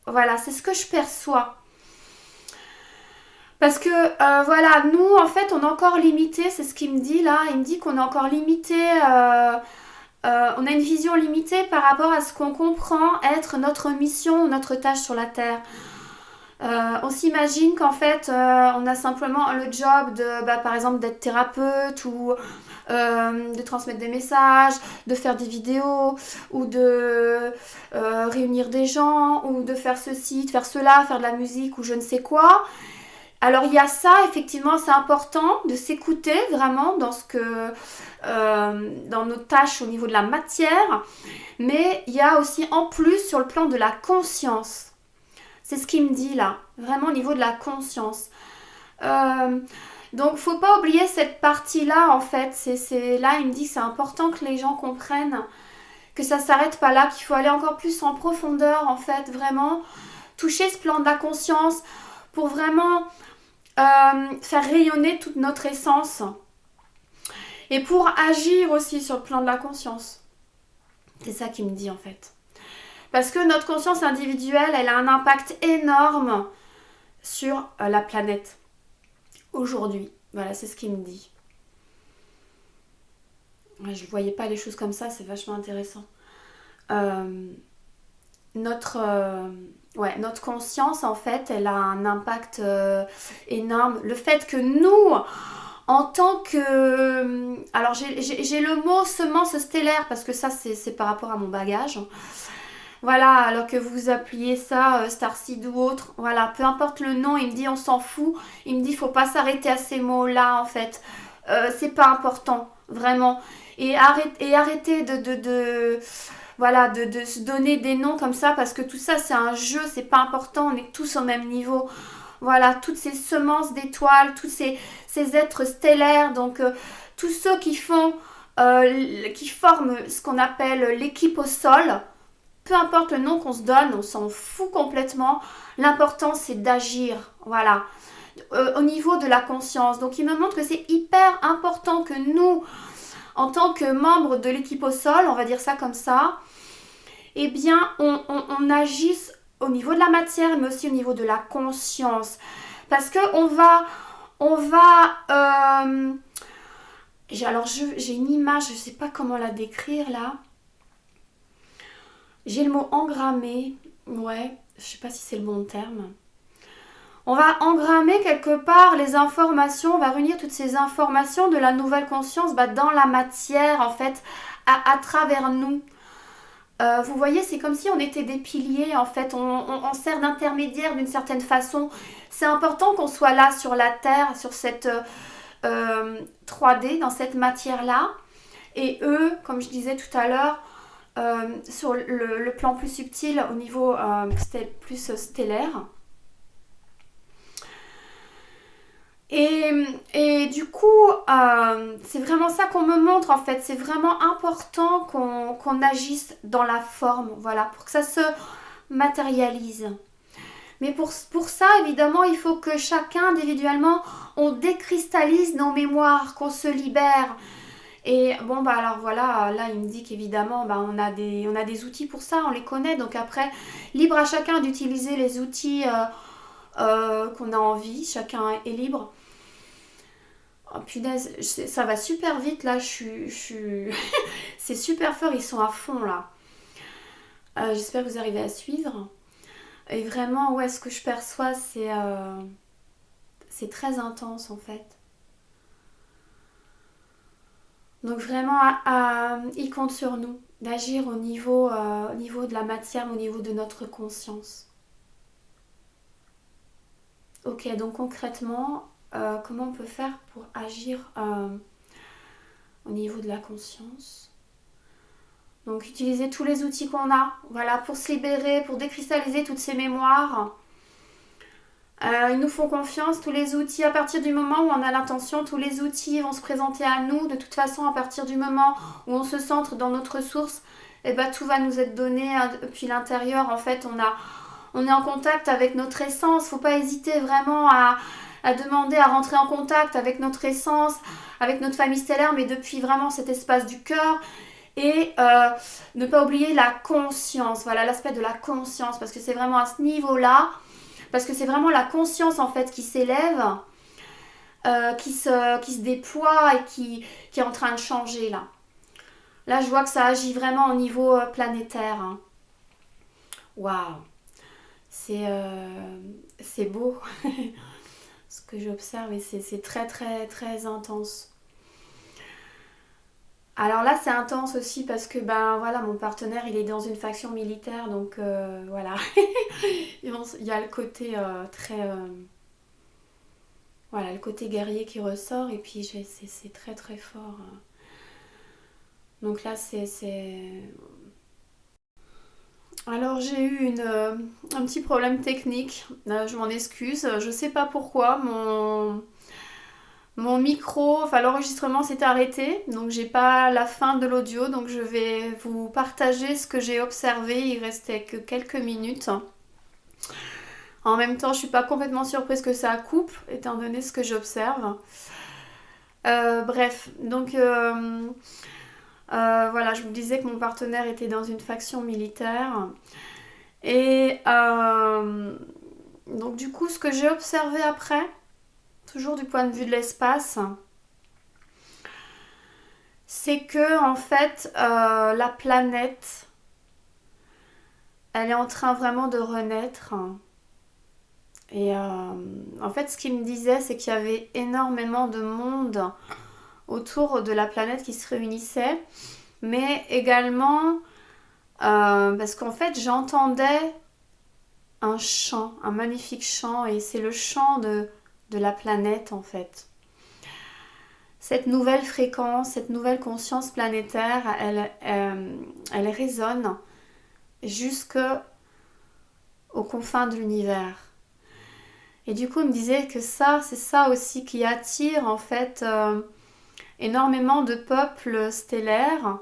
Voilà, c'est ce que je perçois. Parce que, voilà, nous, en fait, on est encore limité, c'est ce qu'il me dit là. Il me dit qu'on est encore limité, on a une vision limitée par rapport à ce qu'on comprend être notre mission ou notre tâche sur la Terre. On s'imagine qu'en fait, on a simplement le job par exemple, d'être thérapeute ou de transmettre des messages, de faire des vidéos ou de réunir des gens ou de faire ceci, de faire cela, faire de la musique ou je ne sais quoi. Alors il y a ça, effectivement, c'est important de s'écouter vraiment dans nos tâches au niveau de la matière, mais il y a aussi en plus sur le plan de la conscience. C'est ce qu'il me dit là, vraiment au niveau de la conscience. Donc faut pas oublier cette partie-là en fait. Là, il me dit que c'est important que les gens comprennent que ça s'arrête pas là, qu'il faut aller encore plus en profondeur en fait, vraiment toucher ce plan de la conscience pour vraiment faire rayonner toute notre essence et pour agir aussi sur le plan de la conscience. C'est ça qu'il me dit en fait. Parce que notre conscience individuelle, elle a un impact énorme sur la planète aujourd'hui. Voilà, c'est ce qu'il me dit. Ouais, je ne voyais pas les choses comme ça, c'est vachement intéressant. Notre conscience, en fait, elle a un impact énorme. Le fait que nous, en tant que... Alors, j'ai le mot semence stellaire, parce que ça, c'est par rapport à mon bagage. Voilà, alors que vous appeliez ça Starseed ou autre. Voilà, peu importe le nom, il me dit on s'en fout. Il me dit faut pas s'arrêter à ces mots-là, en fait. C'est pas important, vraiment. Et arrêtez voilà, de se donner des noms comme ça parce que tout ça c'est un jeu, c'est pas important, on est tous au même niveau. Voilà, toutes ces semences d'étoiles, tous ces êtres stellaires, donc tous ceux qui forment ce qu'on appelle l'équipe au sol, peu importe le nom qu'on se donne, on s'en fout complètement. L'important c'est d'agir, voilà, au niveau de la conscience. Donc il me montre que c'est hyper important que nous, en tant que membres de l'équipe au sol, on va dire ça comme ça, eh bien, on agisse au niveau de la matière, mais aussi au niveau de la conscience. Parce que j'ai une image, je ne sais pas comment la décrire là. J'ai le mot engrammé. Ouais, je ne sais pas si c'est le bon terme. On va engrammer quelque part les informations, on va réunir toutes ces informations de la nouvelle conscience dans la matière, en fait, à travers nous. Vous voyez, c'est comme si on était des piliers, en fait, on sert d'intermédiaire d'une certaine façon. C'est important qu'on soit là sur la Terre, sur cette 3D, dans cette matière-là. Et eux, comme je disais tout à l'heure, sur le plan plus subtil, au niveau plus stellaire. Et du coup, c'est vraiment ça qu'on me montre en fait. C'est vraiment important qu'on agisse dans la forme, voilà, pour que ça se matérialise. Mais pour ça, évidemment, il faut que chacun individuellement, on décristallise nos mémoires, qu'on se libère. Et bon, alors voilà, là, il me dit qu'évidemment, on a des outils pour ça, on les connaît. Donc après, libre à chacun d'utiliser les outils qu'on a envie. Chacun est libre. Oh punaise, ça va super vite là, c'est super fort, ils sont à fond là. J'espère que vous arrivez à suivre. Et vraiment, ouais, ce que je perçois, c'est très intense en fait. Donc vraiment, il compte sur nous d'agir au niveau de la matière, au niveau de notre conscience. Ok, donc concrètement, comment on peut faire pour agir au niveau de la conscience? Donc utiliser tous les outils qu'on a, voilà, pour se libérer, pour décristalliser toutes ces mémoires. Ils nous font confiance, tous les outils, à partir du moment où on a l'intention, tous les outils vont se présenter à nous. De toute façon, à partir du moment où on se centre dans notre source, tout va nous être donné depuis l'intérieur. En fait, on est en contact avec notre essence. Faut pas hésiter vraiment à demander à rentrer en contact avec notre essence, avec notre famille stellaire, mais depuis vraiment cet espace du cœur. Et ne pas oublier la conscience, voilà, l'aspect de la conscience, parce que c'est vraiment à ce niveau-là, parce que c'est vraiment la conscience en fait qui s'élève, qui se déploie et qui est en train de changer là. Là, je vois que ça agit vraiment au niveau planétaire. Hein. Waouh, c'est beau ce que j'observe et c'est très très très intense. Alors là, c'est intense aussi parce que voilà, mon partenaire, il est dans une faction militaire, donc voilà. Il y a le côté très voilà, le côté guerrier qui ressort et puis c'est très très fort. Donc là, alors j'ai eu un petit problème technique. Je m'en excuse. Je sais pas pourquoi Mon micro, enfin l'enregistrement s'est arrêté, donc j'ai pas la fin de l'audio, donc je vais vous partager ce que j'ai observé. Il restait que quelques minutes. En même temps, je suis pas complètement surprise que ça coupe, étant donné ce que j'observe. Bref, donc voilà, je vous disais que mon partenaire était dans une faction militaire. Et donc du coup, ce que j'ai observé après, toujours du point de vue de l'espace, c'est que en fait, la planète, elle est en train vraiment de renaître. Et en fait, ce qu'il me disait, c'est qu'il y avait énormément de monde autour de la planète qui se réunissait, mais également parce qu'en fait, j'entendais un chant, un magnifique chant, et c'est le chant de la planète en fait. Cette nouvelle fréquence, cette nouvelle conscience planétaire, elle résonne jusqu'aux confins de l'univers. Et du coup, il me disait que ça, c'est ça aussi qui attire en fait énormément de peuples stellaires,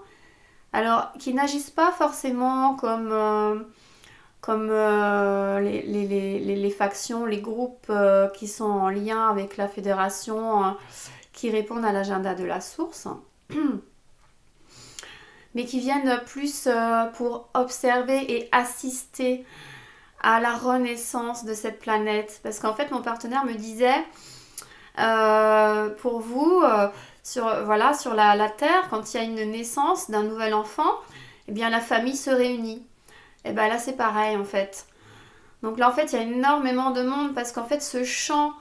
alors qui n'agissent pas forcément comme les factions, les groupes qui sont en lien avec la fédération, qui répondent à l'agenda de la source, mais qui viennent plus pour observer et assister à la renaissance de cette planète. Parce qu'en fait, mon partenaire me disait, pour vous, voilà, sur la Terre, quand il y a une naissance d'un nouvel enfant, eh bien la famille se réunit. Et bien là, c'est pareil en fait. Donc là, en fait, il y a énormément de monde parce qu'en fait, ce chant,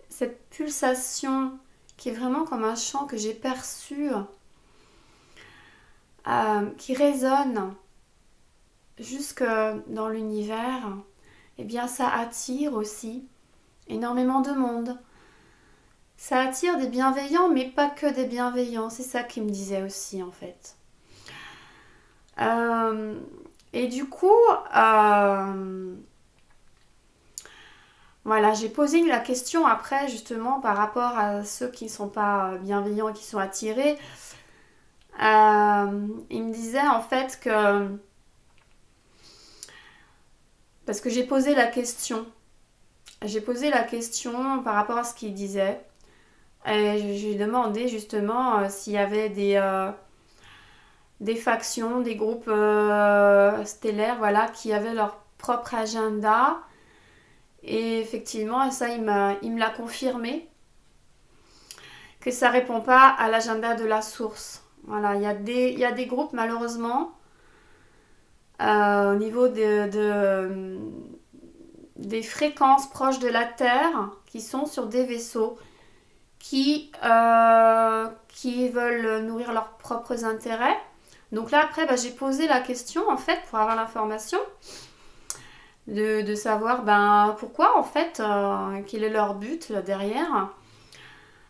cette pulsation, qui est vraiment comme un chant que j'ai perçu, qui résonne jusque dans l'univers, eh bien ça attire aussi énormément de monde. Ça attire des bienveillants, mais pas que des bienveillants. C'est ça qu'il me disait aussi, en fait. Et du coup, voilà, j'ai posé la question après, justement, par rapport à ceux qui ne sont pas bienveillants et qui sont attirés. Il me disait, en fait, que... Parce que j'ai posé la question. J'ai posé la question par rapport à ce qu'il disait. Et je lui ai demandé justement s'il y avait des factions, des groupes stellaires, voilà, qui avaient leur propre agenda. Et effectivement, ça, il me l'a confirmé, que ça répond pas à l'agenda de la source. Voilà, il y a des groupes, malheureusement, au niveau des fréquences proches de la Terre, qui sont sur des vaisseaux, qui veulent nourrir leurs propres intérêts. Donc là, après, j'ai posé la question, en fait, pour avoir l'information, de savoir pourquoi, en fait, quel est leur but là, derrière.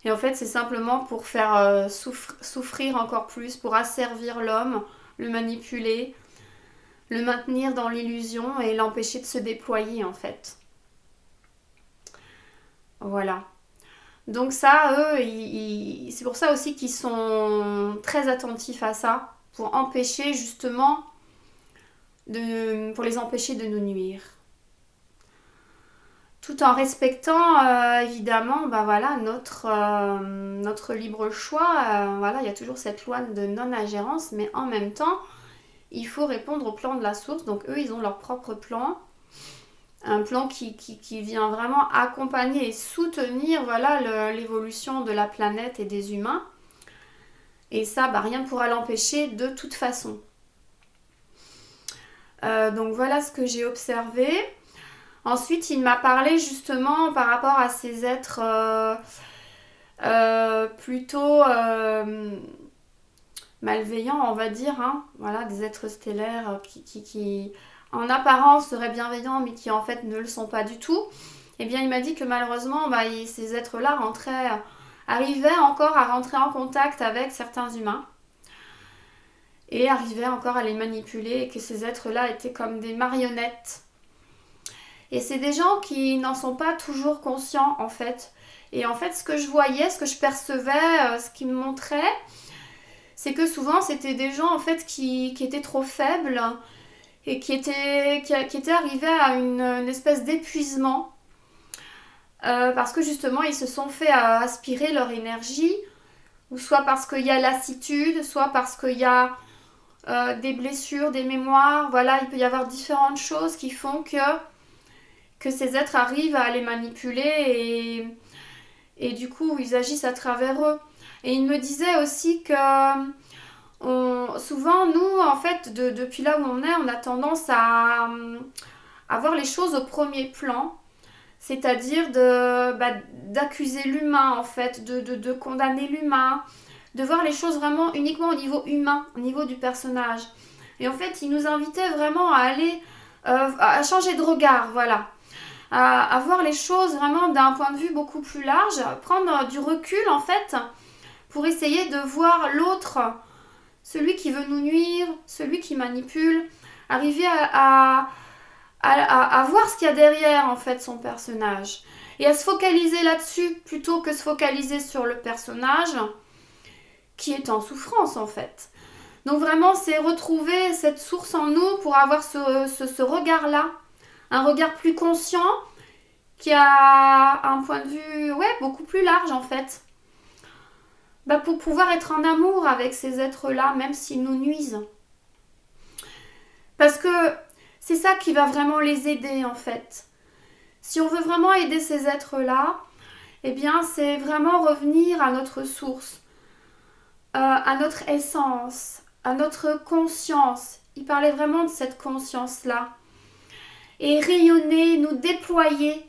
Et en fait, c'est simplement pour faire souffrir encore plus, pour asservir l'homme, le manipuler, le maintenir dans l'illusion et l'empêcher de se déployer, en fait. Voilà. Donc ça, eux, c'est pour ça aussi qu'ils sont très attentifs à ça, pour empêcher justement, pour les empêcher de nous nuire. Tout en respectant évidemment voilà, notre libre choix. Voilà, il y a toujours cette loi de non-ingérence, mais en même temps, il faut répondre au plan de la source. Donc eux, ils ont leur propre plan. Un plan qui vient vraiment accompagner et soutenir voilà, l'évolution de la planète et des humains. Et ça, rien ne pourra l'empêcher de toute façon. Donc voilà ce que j'ai observé. Ensuite, il m'a parlé justement par rapport à ces êtres plutôt malveillants, on va dire. Hein. Voilà, des êtres stellaires qui en apparence seraient bienveillants, mais qui en fait ne le sont pas du tout. Eh bien, il m'a dit que malheureusement, ces êtres-là arrivaient encore à rentrer en contact avec certains humains et arrivaient encore à les manipuler, et que ces êtres-là étaient comme des marionnettes. Et c'est des gens qui n'en sont pas toujours conscients, en fait. Et en fait, ce que je voyais, ce que je percevais, ce qui me montrait, c'est que souvent c'était des gens en fait qui étaient trop faibles et qui étaient arrivés à une espèce d'épuisement parce que justement ils se sont fait aspirer leur énergie, ou soit parce qu'il y a lassitude, soit parce qu'il y a des blessures, des mémoires, voilà, il peut y avoir différentes choses qui font que ces êtres arrivent à les manipuler et du coup ils agissent à travers eux. Et il me disait aussi que souvent nous en fait depuis là où on est, on a tendance à voir les choses au premier plan, c'est-à-dire d'accuser l'humain en fait, de condamner l'humain, de voir les choses vraiment uniquement au niveau humain, au niveau du personnage. Et en fait, il nous invitait vraiment à aller, à changer de regard, voilà. À voir les choses vraiment d'un point de vue beaucoup plus large, à prendre du recul en fait, pour essayer de voir l'autre, celui qui veut nous nuire, celui qui manipule, arriver à voir ce qu'il y a derrière en fait son personnage. Et à se focaliser là-dessus plutôt que se focaliser sur le personnage qui est en souffrance en fait. Donc vraiment c'est retrouver cette source en nous pour avoir ce regard-là, un regard plus conscient qui a un point de vue beaucoup plus large en fait. Pour pouvoir être en amour avec ces êtres-là, même s'ils nous nuisent. Parce que c'est ça qui va vraiment les aider en fait. Si on veut vraiment aider ces êtres-là, eh bien c'est vraiment revenir à notre source, à notre essence, à notre conscience. Il parlait vraiment de cette conscience-là. Et rayonner, nous déployer,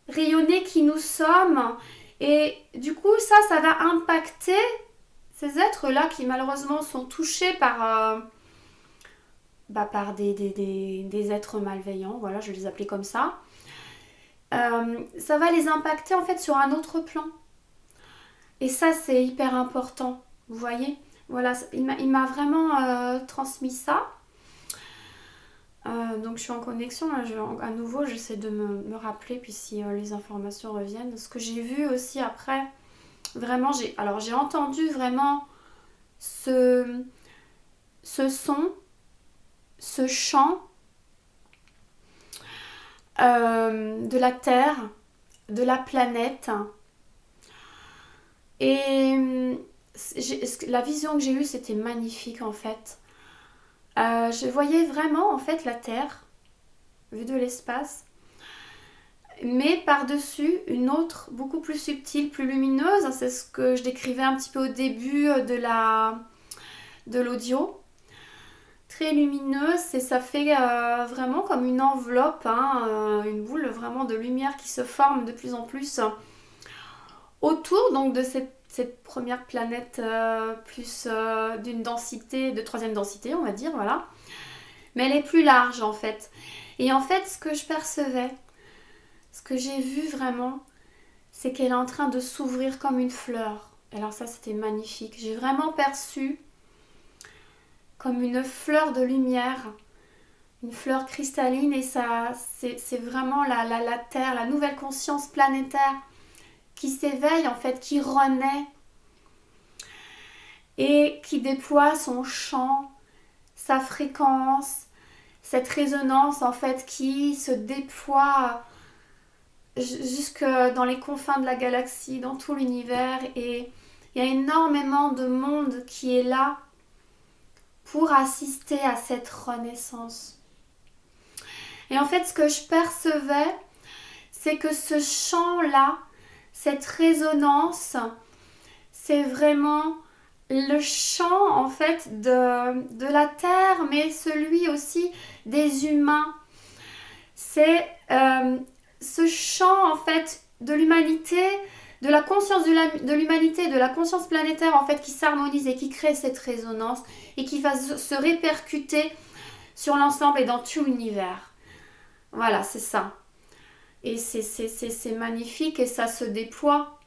rayonner qui nous sommes. Et du coup, ça va impacter ces êtres-là qui malheureusement sont touchés par des êtres malveillants. Voilà, je vais les appeler comme ça. Ça va les impacter en fait sur un autre plan. Et ça, c'est hyper important. Vous voyez ? Voilà, il m'a vraiment transmis ça. Donc je suis en connexion, là, à nouveau j'essaie de me rappeler, puis si les informations reviennent. Ce que j'ai vu aussi après, vraiment j'ai entendu vraiment ce son, ce chant de la Terre, de la planète. Et la vision que j'ai eue, c'était magnifique en fait. Je voyais vraiment en fait la Terre, vue de l'espace, mais par-dessus une autre beaucoup plus subtile, plus lumineuse. C'est ce que je décrivais un petit peu au début de l'audio. Très lumineuse et ça fait vraiment comme une enveloppe, une boule vraiment de lumière qui se forme de plus en plus autour donc de cette première planète plus d'une densité, de troisième densité on va dire, voilà. Mais elle est plus large en fait. Et en fait ce que je percevais, ce que j'ai vu vraiment, c'est qu'elle est en train de s'ouvrir comme une fleur. Alors ça c'était magnifique. J'ai vraiment perçu comme une fleur de lumière, une fleur cristalline, et ça c'est vraiment la Terre, la nouvelle conscience planétaire qui s'éveille en fait, qui renaît et qui déploie son chant, sa fréquence, cette résonance en fait qui se déploie jusque dans les confins de la galaxie, dans tout l'univers, et il y a énormément de monde qui est là pour assister à cette renaissance. Et en fait ce que je percevais, c'est que ce chant-là, cette résonance, c'est vraiment le chant en fait de la Terre, mais celui aussi des humains. C'est ce chant en fait de l'humanité, de la conscience de l'humanité, de la conscience planétaire en fait qui s'harmonise et qui crée cette résonance et qui va se répercuter sur l'ensemble et dans tout l'univers. Voilà, c'est ça. Et c'est magnifique et ça se déploie.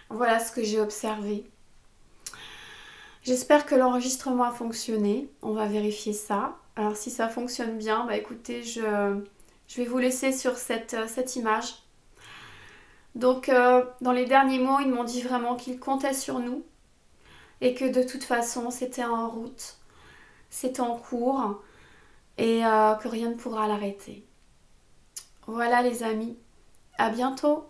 Voilà ce que j'ai observé. J'espère que l'enregistrement a fonctionné. On va vérifier ça. Alors si ça fonctionne bien, écoutez, je vais vous laisser sur cette image. Donc dans les derniers mots, ils m'ont dit vraiment qu'ils comptaient sur nous et que de toute façon c'était en route, c'était en cours et que rien ne pourra l'arrêter. Voilà les amis, à bientôt!